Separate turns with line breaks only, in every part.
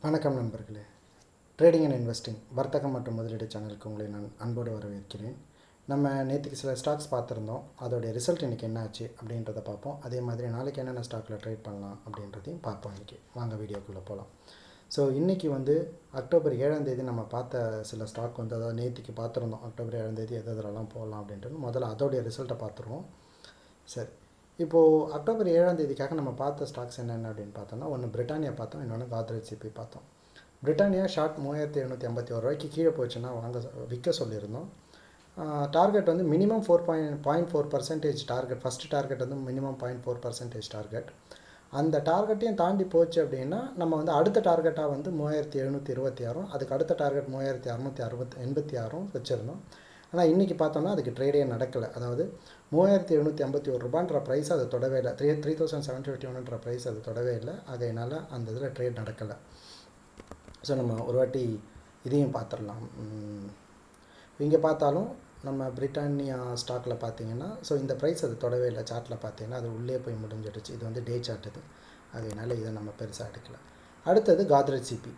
வணக்கம் நண்பர்களே. Trading and investing வர்த்தகம் மற்றும் முதலீடு சேனலுக்கு உங்களை நான் அன்போடு வரவேற்கிறேன். நம்ம நேற்றுக்கு சில ஸ்டாக்ஸ் பார்த்துருந்தோம். அதோடைய ரிசல்ட் இன்றைக்கி என்ன ஆச்சு அப்படின்றத பார்ப்போம். அதே மாதிரி நாளைக்கு என்னென்ன ஸ்டாக்கில் ட்ரேட் பண்ணலாம் அப்படின்றதையும் பார்ப்போம். இன்றைக்கி வாங்க வீடியோக்குள்ளே போகலாம். ஸோ இன்றைக்கி அக்டோபர் 7 நம்ம பார்த்த சில ஸ்டாக் அதாவது நேற்றுக்கு பார்த்துருந்தோம். அக்டோபர் 7 எதெல்லாம் போகலாம் அப்படின்ட்டு முதல்ல அதோடைய ரிசல்ட்டை பார்த்துருவோம். சரி, இப்போது அக்டோபர் 7 நம்ம பார்த்த ஸ்டாக்ஸ் என்னென்ன அப்படின்னு பார்த்தோம்னா, ஒன்று பிரிட்டானியா பார்த்தோம், இன்னொன்று காத்ரேஜ் சிபி பார்த்தோம். பிரிட்டானியா ஷார்ட் 3751 ரூபாய்க்கு கீழே போச்சுன்னா விற்க சொல்லியிருந்தோம். Target minimum 0.4% target. First target minimum 0.4% target. அந்த டார்கெட்டையும் தாண்டி போச்சு அப்படின்னா நம்ம அடுத்த டார்கெட்டாக 3726, அதுக்கு அடுத்த டார்கெட் 3686 வச்சுருந்தோம். ஆனால் இன்றைக்கி பார்த்தோம்னா அதுக்கு ட்ரேடே நடக்கலை. அதாவது 3751 ரூபான்ற ப்ரைஸ் அது தொடவே இல்லை. 3751ன்ற ப்ரைஸ் அது தொடவே இல்லை. அதனால் அந்த இதில் ட்ரேட் நடக்கலை. ஸோ நம்ம ஒரு வாட்டி இதையும் பார்த்துடலாம். இங்கே பார்த்தாலும் நம்ம பிரிட்டானியா ஸ்டாக்கில் பார்த்தீங்கன்னா இந்த ப்ரைஸ் அது தொடவே இல்லை. சார்ட்டில் பார்த்தீங்கன்னா அது உள்ளே போய் முடிஞ்சிடுச்சு. இது டே சார்ட் இது. அதனால் இதை நம்ம பெருசாக எடுக்கலை. அடுத்தது காத்ரேஜ் சிபி.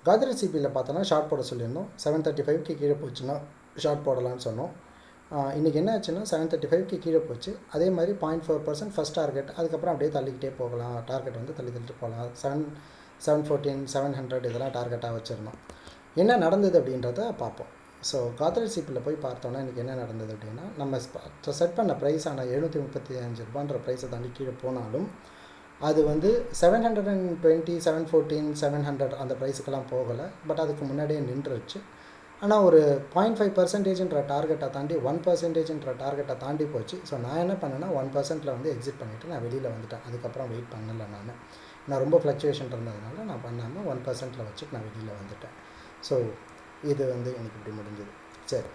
காத்ரேஜ் சிபியில் பார்த்தோன்னா ஷார்ட் போட சொல்லியிருந்தோம். 735க்கு கீழே போச்சுன்னா ஷார்ட் போடலான்னு சொன்னோம். இன்றைக்கி என்ன ஆச்சுன்னா 735க்கு கீழே போச்சு. அதே மாதிரி 0.4% ஃபஸ்ட் டார்கெட். அதுக்கப்புறம் அப்படியே தள்ளிக்கிட்டே போகலாம். டார்கெட் தள்ளிட்டு போகலாம். 714, 700 இதெல்லாம் டார்கெட்டாக வச்சுருந்தோம். என்ன நடந்தது அப்படின்றத பார்ப்போம். ஸோ காத்ரேஜ் சிபியில் போய் பார்த்தோன்னா இன்றைக்கி என்ன நடந்தது அப்படின்னா, நம்ம செட் பண்ண ப்ரைஸான 735 ரூபான்ற ப்ரைஸை தாண்டி கீழே போனாலும் அது 720, 714, 700 அந்த ப்ரைஸுக்கெல்லாம் போகலை. பட் அதுக்கு முன்னாடியே நின்றுச்சு. ஆனால் ஒரு 0.5%ன்ற டார்கெட்டை தாண்டி 1%ன்ற டார்கெட்டை தாண்டி போச்சு. ஸோ நான் என்ன பண்ணேன்னா 1%ல் எக்ஸிட் பண்ணிவிட்டு நான் வெளியில் வந்துட்டேன். அதுக்கப்புறம் வெயிட் பண்ணலை. நான் ரொம்ப ஃப்ளக்சுவேஷன் இருந்ததுனால நான் பண்ணாமல் 1%ல் வச்சுட்டு நான் வெளியில் வந்துட்டேன். ஸோ இது எனக்கு இப்படி முடிஞ்சது. சரி,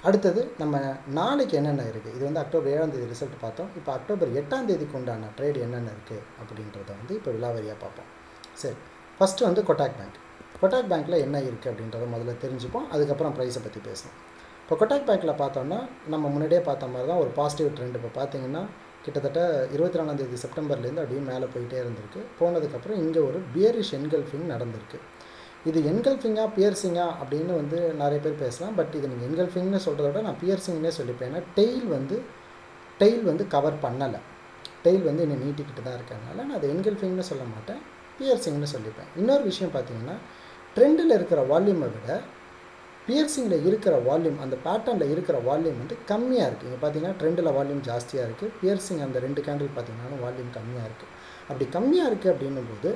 அடுத்தது நம்ம நாளைக்கு என்னென்ன இருக்குது. இது அக்டோபர் 7 ரிசல்ட் பார்த்தோம். இப்போ அக்டோபர் 8 உண்டான ட்ரேட் என்னென்ன இருக்குது அப்படின்றத இப்போ விலாவரியாக பார்ப்போம். சரி, ஃபஸ்ட்டு கொட்டாக் பேங்க். கொட்டாக் பேங்க்கில் என்ன இருக்குது அப்படின்றத முதல்ல தெரிஞ்சுப்போம். அதுக்கப்புறம் ப்ரைஸை பற்றி பேசணும். இப்போ கொட்டாக் பேங்க்கில் பார்த்தோன்னா நம்ம முன்னாடியே பார்த்த மாதிரி தான் ஒரு பாசிட்டிவ் ட்ரெண்ட். இப்போ பார்த்தீங்கன்னா கிட்டத்தட்ட 24 செப்டம்பர்லேருந்து அப்படியே மேலே போயிட்டே இருந்திருக்கு. போனதுக்கப்புறம் இங்கே ஒரு பியரிஷ் என்கல்ஃபிங் நடந்திருக்கு. இது என்கல்ஃபிங்காக பியர்சிங்கா அப்படின்னு நிறைய பேர் பேசலாம். பட் இது நீங்கள் என்கல்ஃபிங்னு சொல்கிறத விட நான் பியர்சிங்னே சொல்லிப்பேன். ஏன்னா டெயில் கவர் பண்ணலை. டெயில் இன்னும் நீட்டிக்கிட்டு தான் இருக்கனால நான் அது என்கல்ஃபிங்னு சொல்ல மாட்டேன், பியர்சிங்னு சொல்லிப்பேன். இன்னொரு விஷயம் பார்த்தீங்கன்னா, ட்ரெண்டில் இருக்கிற வால்யூமை விட பியர்சிங்கில் இருக்கிற வால்யூம், அந்த பேட்டர்னில் இருக்கிற வால்யூம் கம்மியாக இருக்குது. இங்கே பார்த்தீங்கன்னா ட்ரெண்டில் வால்யூம் ஜாஸ்தியாக இருக்குது. பியர்சிங் அந்த 2 கேண்டில் பார்த்தீங்கன்னா வால்யூம் கம்மியாக இருக்குது. அப்படி கம்மியாக இருக்குது அப்படின்னும்போது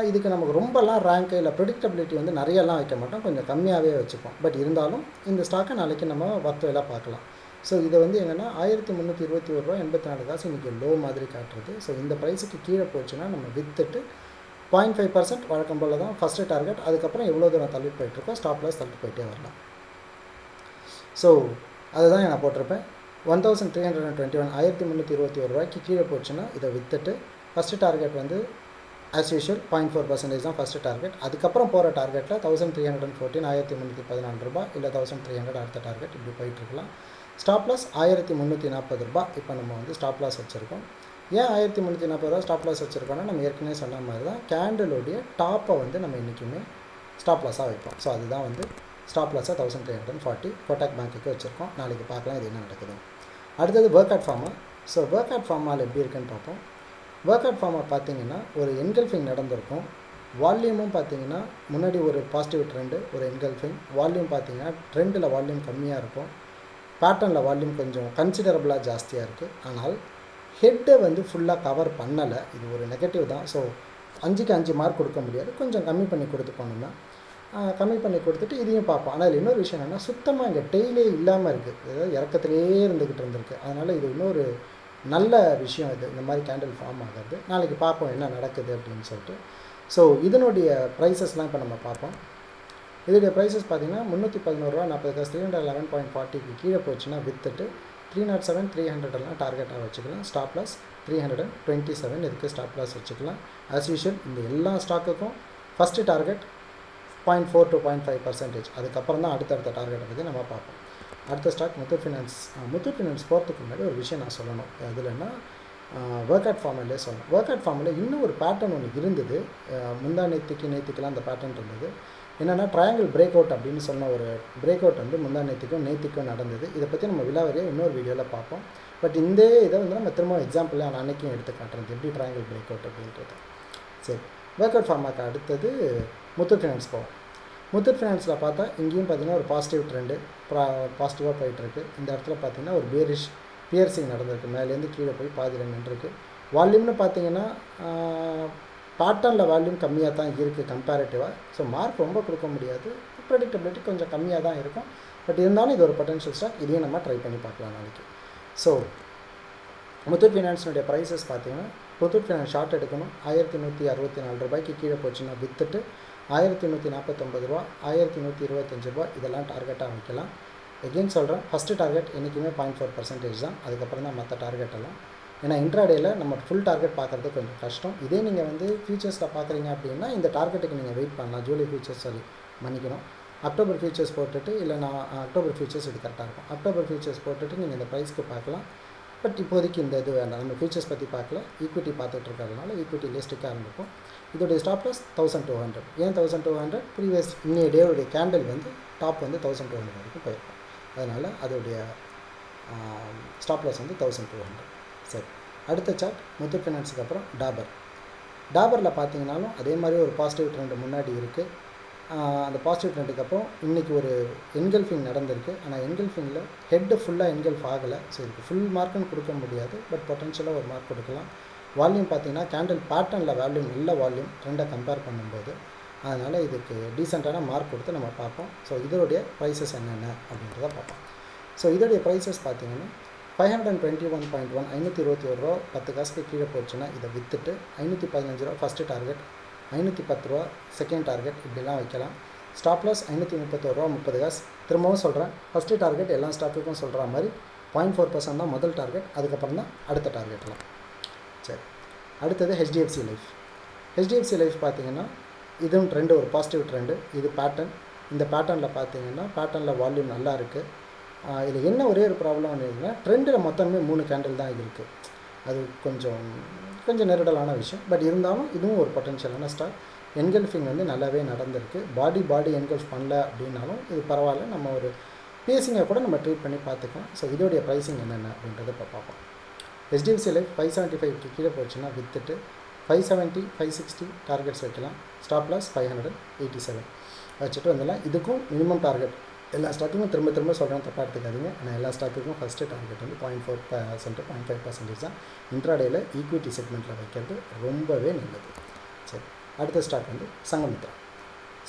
இதுக்கு நமக்கு ரொம்பலாம் ரேங்க்கு இல்லை ப்ரெடிக்டபிலிட்டி நிறையலாம் வைக்க மாட்டோம், கொஞ்சம் கம்மியாகவே வச்சுப்போம். பட் இருந்தாலும் இந்த ஸ்டாக்கை நாளைக்கு நம்ம வர்த்தகலாம் பார்க்கலாம். ஸோ இதை என்னென்னா 1321 ரூபா 84 காசு இன்றைக்கி லோ மாதிரி காட்டுறது. ஸோ இந்த ப்ரைஸுக்கு கீழே போச்சுன்னா நம்ம விற்றுட்டு 0.5% வழக்கம் போல் தான் ஃபஸ்ட்டு டார்கெட். அதுக்கப்புறம் எவ்வளோ தூரம் தள்ளிட்டு போயிட்டுருக்கோம், ஸ்டாப் லாஸ் தள்ளிட்டு போயிட்டே வரலாம். ஸோ அதுதான் நான் போட்டிருப்பேன். 1321 1321 ரூபாய்க்கு கீழே போச்சுன்னா இதை விற்றுட்டு ஃபஸ்ட்டு டார்கெட் ஆஸ் யூஷுவல் 0.4% தான் ஃபஸ்ட்டு டார்கெட். அதுக்கப்புறம் போகிற டார்கெட்டில் 1314, 1314 ரூபா இல்லை 1300 அடுத்த டார்கெட் இப்படி போயிட்டுருக்கலாம். ஸ்டாப் லாஸ் 1340 ரூபா. இப்போ நம்ம ஸ்டாப் லாஸ் வச்சுருக்கோம். ஏன் 1340 ரூபா ஸ்டாப் லாஸ் வச்சுருக்கோன்னா, நம்ம ஏற்கனவே சொன்ன மாதிரி தான் கேண்டலுடைய டாப்பை நம்ம இன்றைக்குமே ஸ்டாப் லாஸாக வைப்போம். ஸோ அதுதான் ஸ்டாப் லாஸாக 1340 கோட்டாக் பேங்க்குக்கு வச்சுருக்கோம். நாளைக்கு பார்க்கலாம் இது என்ன நடக்குது. அடுத்தது ஒர்க் அவுட் ஃபார்மா. ஸோ ஒர்க் அவுட் ஃபார்மால் எப்படி இருக்குன்னு பார்ப்போம். ஒர்க் அவுட் ஃபார்மா பார்த்தீங்கன்னா ஒரு என்கல்ஃபிங் நடந்திருக்கும். வால்யூமும் பார்த்தீங்கன்னா முன்னாடி ஒரு பாசிட்டிவ் ட்ரெண்டு, ஒரு என்கல்ஃபிங். வால்யூம் பார்த்தீங்கன்னா ட்ரெண்டில் வால்யூம் கம்மியாக இருக்கும், பேட்டர்னில் வால்யூம் கொஞ்சம் கன்சிடரபுளாக ஜாஸ்தியாக இருக்குது. ஆனால் ஹெட்டை ஃபுல்லாக கவர் பண்ணலை. இது ஒரு நெகட்டிவ் தான். ஸோ 5க்கு 5 மார்க் கொடுக்க முடியாது, கொஞ்சம் கம்மி பண்ணி கொடுத்துக்கணும்னா கம்மி பண்ணி கொடுத்துட்டு இதையும் பார்ப்போம். ஆனால் இன்னொரு விஷயம் என்னென்னா, சுத்தமாக இங்கே டெய்லே இல்லாமல் இருக்குது, ஏதாவது இறக்கத்திலே இருந்துக்கிட்டு இருந்திருக்கு. அதனால் இது இன்னொரு நல்ல விஷயம். இது இந்த மாதிரி கேண்டில் ஃபார்ம் ஆகிறது. நாளைக்கு பார்ப்போம் என்ன நடக்குது அப்படின்னு சொல்லிட்டு. ஸோ இதனுடைய ப்ரைஸஸ்லாம் இப்போ நம்ம பார்ப்போம். இதோடைய ப்ரைஸஸ் பார்த்தீங்கன்னா 311 ரூபா 40 காசு. 311.40க்கு கீழே போச்சுன்னா விற்றுட்டு 307, 300 டார்கெட்டாக வச்சுக்கலாம். ஸ்டாப் லாஸ் 327 இதுக்கு ஸ்டாப் லாஸ் வச்சுக்கலாம். ஆஸ் யூஷுவல் இந்த எல்லா ஸ்டாக்குக்கும் ஃபஸ்ட்டு டார்கெட் 0.4 to 0.5%. அதுக்கப்புறம் தான் அடுத்தடுத்த டார்கெட்டை பற்றி நம்ம பார்ப்போம். அடுத்த stock Muthoot finance. Muthoot finance போகிறதுக்கு முன்னாடி ஒரு விஷயம் நான் சொல்லணும். அதுலன்னா ஒர்க் அவுட் ஃபார்முலே சொல்லணும். ஒர்க் அவுட் ஃபார்முலே இன்னும் ஒரு பேட்டர்ன் ஒன்று இருந்தது. முந்தா நேற்றுக்கெல்லாம் அந்த பேட்டர்ன் இருந்தது. என்னென்னா ட்ரையாங்கிள் பிரேக் அவுட் அப்படின்னு சொன்ன ஒரு பிரேக் அவுட் வந்து முந்தா நேற்றுக்கும் நடந்தது. இதை பற்றி நம்ம விலாவரியாக இன்னொரு வீடியோவில் பார்ப்போம். பட் இந்த இதை வந்து நம்ம திரும்ப எக்ஸாம்பிளாக நான் அன்றைக்கும் எடுத்து காட்டுறது எப்படி ட்ரையாங்கிள் பிரேக் அவுட் அப்படின்றது. சரி, ஒர்க் அவுட் ஃபார்முக்கு அடுத்தது முத்தூட் ஃபைனான்ஸ் போவோம். முத்தூட் ஃபைனான்ஸில் பார்த்தா இங்கேயும் பார்த்திங்கன்னா ஒரு பாசிட்டிவ் ட்ரெண்டு பாசிட்டிவாக போயிட்டுருக்கு. இந்த இடத்துல பார்த்திங்கன்னா ஒரு பேரிஷ் பியர்சிங் நடந்திருக்கு. மேலேருந்து கீழே போய் பாதியில் நின்றுருக்கு. வால்யூம்னு பார்த்திங்கன்னா பேட்டர்னில் வால்யூம் கம்மியாக தான் இருக்குது கம்பேரிட்டிவாக. ஸோ மார்க் ரொம்ப கொடுக்க முடியாது, ப்ரெடிக்டபிலிட்டி கொஞ்சம் கம்மியாக தான் இருக்கும். பட் இருந்தாலும் இது ஒரு பொட்டன்ஷியல் ஸ்டாக். இதையும் நம்ம ட்ரை பண்ணி பார்க்கலாம் நாளைக்கு. ஸோ முத்தூட் ஃபைனான்ஸினுடைய ப்ரைஸஸ் பார்த்திங்கன்னா முத்தூட் ஃபைனான்ஸ் ஷார்ட் எடுக்கணும். 1164 ரூபாய்க்கு கீழே போச்சுன்னா விற்றுட்டு 1149 ரூபா, 1125 ரூபா இதெல்லாம் டார்கெட்டாக வைக்கலாம். எகெயின் சொல்கிறேன், ஃபஸ்ட்டு டார்கெட் என்றைக்குமே 0.4% தான். அதுக்கப்புறம் தான் மற்ற டார்கெட் எல்லாம். ஏன்னா இன்ட்ராடேயில் நம்ம ஃபுல் டார்கெட் பார்க்குறது கொஞ்சம் கஷ்டம். இதே நீங்கள் வந்து ஃபியூச்சர்ஸில் பார்க்குறீங்க அப்படின்னா இந்த டார்கெட்டுக்கு நீங்கள் வெயிட் பண்ணலாம். ஜூலை ஃபியூச்சர்ஸ் மன்னிக்கணும், அக்டோபர் ஃபியூச்சர்ஸ் போட்டுட்டு, இல்லை நான் அக்டோபர் ஃபியூச்சர்ஸ் இது கரெக்டாக இருக்கும். அக்டோபர் ஃபியூச்சர்ஸ் போட்டுட்டு நீங்கள் இந்த ப்ரைஸ்க்கு பார்க்கலாம். பட் இப்போதைக்கு இந்த இது வேண்டாம், நம்ம ஃபியூச்சர்ஸ் பற்றி பார்க்கல, ஈக்விட்டி பார்த்துட்டு இருக்கிறதுனால ஈக்விட்டிலே ஸ்டிக்காக இருந்திருக்கும். இதோடைய ஸ்டாப் லாஸ் 1200. ஏன் 1200? ப்ரீவியஸ் இன்னைய டேவுடைய கேண்டில் வந்து டாப் வந்து 1200 வரைக்கும் போயிருக்கும். அதனால் அதோடைய ஸ்டாப் லாஸ் வந்து 1200. சரி, அடுத்த சார்ட் முத்தூட் ஃபைனான்ஸுக்கு அப்புறம் டாபரில் பார்த்தீங்கன்னாலும் அதே மாதிரி ஒரு பாசிட்டிவ் ட்ரெண்டு முன்னாடி இருக்குது. அந்த பாசிட்டிவ் ட்ரெண்டுக்கு அப்புறம் இன்றைக்கி ஒரு என்கல்ஃபிங் நடந்திருக்கு. ஆனால் என்கல்ஃபிங்கில் ஹெட்டு ஃபுல்லாக என்கல்ஃப் ஆகலை. ஸோ இதுக்கு ஃபுல் மார்க்குன்னு கொடுக்க முடியாது, பட் பொட்டன்ஷியலாக ஒரு மார்க் கொடுக்கலாம். வால்யூம் பார்த்திங்கன்னா கேண்டில் பேட்டர்னில் வால்யூம் நல்ல வால்யூம் ட்ரெண்டை கம்பேர் பண்ணும்போது, அதனால் இதுக்கு டீசெண்டான மார்க் கொடுத்து நம்ம பார்ப்போம். ஸோ இதோடைய ப்ரைஸஸ் என்னென்ன அப்படின்றத பார்ப்போம். ஸோ இதோடைய ப்ரைஸஸ் பார்த்திங்கன்னா 521.1 521 ரூபா 10 காசுக்கு கீழே போச்சுன்னா இதை விற்றுட்டு 515 ரூபா ஃபஸ்ட்டு டார்கெட், 510 ரூபா செகண்ட் டார்கெட், இப்படிலாம் வைக்கலாம். ஸ்டாப் லாஸ் 531 ரூபா 30 காசு. திரும்பவும் சொல்கிறேன், ஃபஸ்ட்டு டார்கெட் எல்லா ஸ்டாக்குக்கும் சொல்கிற மாதிரி 0.4% தான் முதல் டார்கெட், அதுக்கப்புறம் தான் அடுத்த டார்கெட்லாம். சரி, அடுத்தது ஹெச்டிஎஃப்சி லைஃப் பார்த்திங்கன்னா இதுவும் ட்ரெண்டு, ஒரு பாசிட்டிவ் ட்ரெண்டு. இது பேட்டர்ன். இந்த பேட்டர்னில் பார்த்திங்கன்னா பேட்டர்னில் வால்யூம் நல்லா இருக்குது. இதில் என்ன ஒரே ஒரு ப்ராப்ளம் அப்படின்னா ட்ரெண்டில் மொத்தமே 3 கேண்டில் தான் இருக்குது. அது கொஞ்சம் நெருடலான விஷயம். பட் இருந்தாலும் இதுவும் ஒரு பொட்டன்ஷியலான ஸ்டாக். என்கல்ஃபிங் வந்து நல்லாவே நடந்திருக்கு. பாடி என்கல்ஃப் பண்ணல அப்படின்னாலும் இது பரவாயில்ல, நம்ம ஒரு பேசிங்கை கூட நம்ம ட்ரீட் பண்ணி பார்த்துக்கலாம். ஸோ இதோடைய ப்ரைஸிங் என்னென்ன அப்படின்றத இப்போ பார்ப்போம். ஹெச்டிஎஃப்சி லைஃப் 575க்கு கீழே போச்சுன்னா விற்றுட்டு 570 560 டார்கெட்ஸ் வைக்கலாம். ஸ்டாப் லாஸ் 587 வச்சுட்டு வந்துடலாம். இதுக்கும் மினிமம் டார்கெட் எல்லா ஸ்டாக்குக்கும் திரும்ப சொல்கிறேன், தப்பாக எடுத்துக்காதீங்க. ஆனால் எல்லா ஸ்டாக்குக்கும் ஃபஸ்ட்டு டார்கெட் வந்து 0.4% 0.5% தான். இன்ட்ராடேயில் ஈக்விட்டி செக்மெண்ட்டில் வைக்கிறது ரொம்பவே நல்லது. சரி, அடுத்த ஸ்டாக் வந்து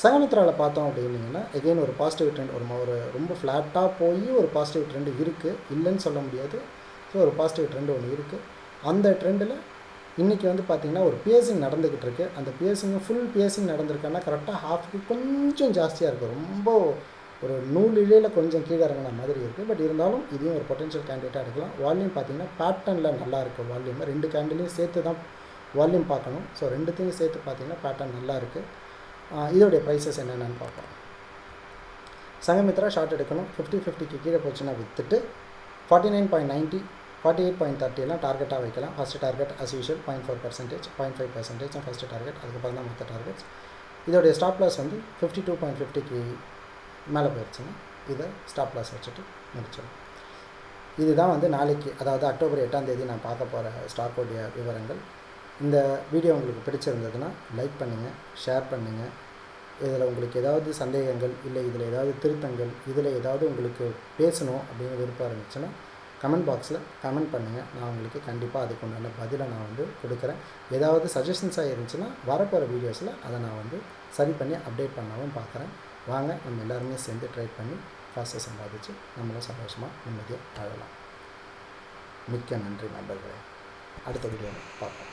சங்கமித்ராவில் பார்த்தோம் அப்படின்னீங்கன்னா எகெயின் ஒரு பாசிட்டிவ் ட்ரெண்ட், ஒரு ரொம்ப ஃப்ளாட்டாக போய் ஒரு பாசிட்டிவ் ட்ரெண்டு இருக்குது, இல்லைன்னு சொல்ல முடியாது. ஸோ ஒரு பாசிட்டிவ் ட்ரெண்டு ஒன்று இருக்குது. அந்த ட்ரெண்டில் இன்றைக்கி வந்து பார்த்திங்கன்னா ஒரு பியர்சிங் நடந்துக்கிட்டு இருக்குது. அந்த ஃபுல் பியர்சிங் நடந்திருக்காங்கன்னா கரெக்டாக ஹாஃப்க்கு கொஞ்சம் ஜாஸ்தியாக இருக்குது. ரொம்ப ஒரு நூல் இழையில் கொஞ்சம் கீழே இறங்கின மாதிரி இருக்குது. பட் இருந்தாலும் இதையும் ஒரு பொட்டன்ஷியல் கேண்டிடேட்டாக எடுக்கலாம். வால்யூம் பார்த்திங்கன்னா பேட்டர்னில் நல்லா இருக்குது. வால்யூம் 2 கேண்டிலையும் சேர்த்து தான் வால்யூம் பார்க்கணும். ஸோ ரெண்டுத்தையும் சேர்த்து பார்த்திங்கன்னா பேட்டர்ன் நல்லா இருக்குது. இதோடைய ப்ரைஸஸ் என்னென்னு பார்ப்போம். சங்கமித்ரா ஷார்ட் எடுக்கணும். 50-50க்கு கீழே போச்சுன்னா விற்றுட்டு 49.90 48.30 எல்லாம் டார்கெட்டாக வைக்கலாம். ஃபஸ்ட்டு டார்கெட் அஸ் யூஷுவல் 0.4% 0.5% தான் ஃபஸ்ட்டு டார்கெட், அதுக்கப்புறம் தான் மற்ற டார்கெட்ஸ். இதோடைய ஸ்டாப் லாஸ் வந்து 52.50க்கு மேலே போயிடுச்சுன்னா இதை ஸ்டாப் லாஸ் வச்சுட்டு முடிச்சிடும். இதுதான் வந்து நாளைக்கு, அதாவது அக்டோபர் 8ஆம் தேதி நான் பார்க்க போகிற ஸ்டாக்கோடைய விவரங்கள். இந்த வீடியோ உங்களுக்கு பிடிச்சிருந்ததுன்னா லைக் பண்ணுங்கள், ஷேர் பண்ணுங்கள். இதில் உங்களுக்கு ஏதாவது சந்தேகங்கள் இல்லை இதில் ஏதாவது திருத்தங்கள், இதில் ஏதாவது உங்களுக்கு பேசணும் அப்படின்னு விருப்பம் இருந்துச்சுன்னா கமெண்ட் பாக்ஸில் கமெண்ட் பண்ணுங்கள். நான் உங்களுக்கு கண்டிப்பாக அதுக்கு உண்டான பதிலை நான் வந்து கொடுக்குறேன். ஏதாவது சஜஷன்ஸாக இருந்துச்சுன்னா வரப்போகிற வீடியோஸில் அதை நான் வந்து சரி பண்ணி அப்டேட் பண்ணவும் பார்க்குறேன். வாங்க நம்ம எல்லாருமே சேர்ந்து ட்ரை பண்ணி காசை சம்பாதிச்சு நம்மளும் சந்தோஷமாக நிம்மதியாக வாழலாம். மிக்க நன்றி நண்பர்களே. அடுத்த வீடியோவில் பார்ப்போம்.